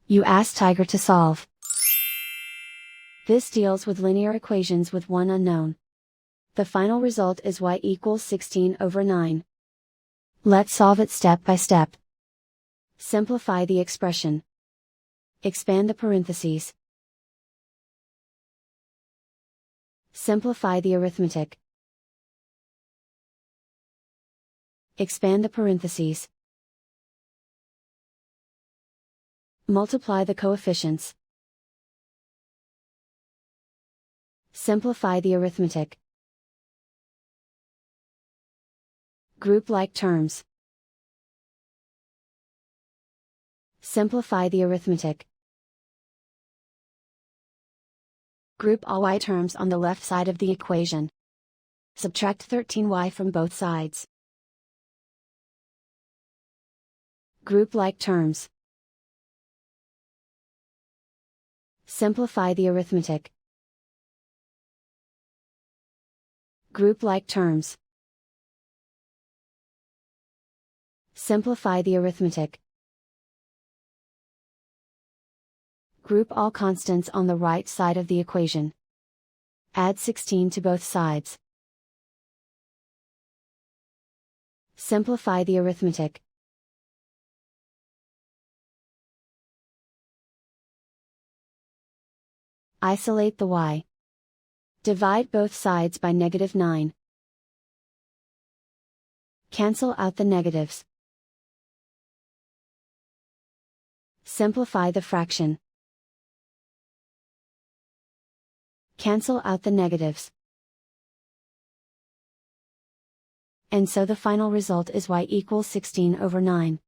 You ask Tiger to solve. This deals with linear equations with one unknown. The final result is y equals 16/9. Let's solve it step by step. Simplify the expression. Expand the parentheses. Simplify the arithmetic. Expand the parentheses. Multiply the coefficients. Simplify the arithmetic. Group like terms. Simplify the arithmetic. Group all y terms on the left side of the equation. Subtract 13y from both sides. Group like terms. Simplify the arithmetic. Group like terms. Simplify the arithmetic. Group all constants on the right side of the equation. Add 16 to both sides. Simplify the arithmetic. Isolate the y. Divide both sides by -9. Cancel out the negatives. Simplify the fraction. Cancel out the negatives. And so the final result is y equals 16/9.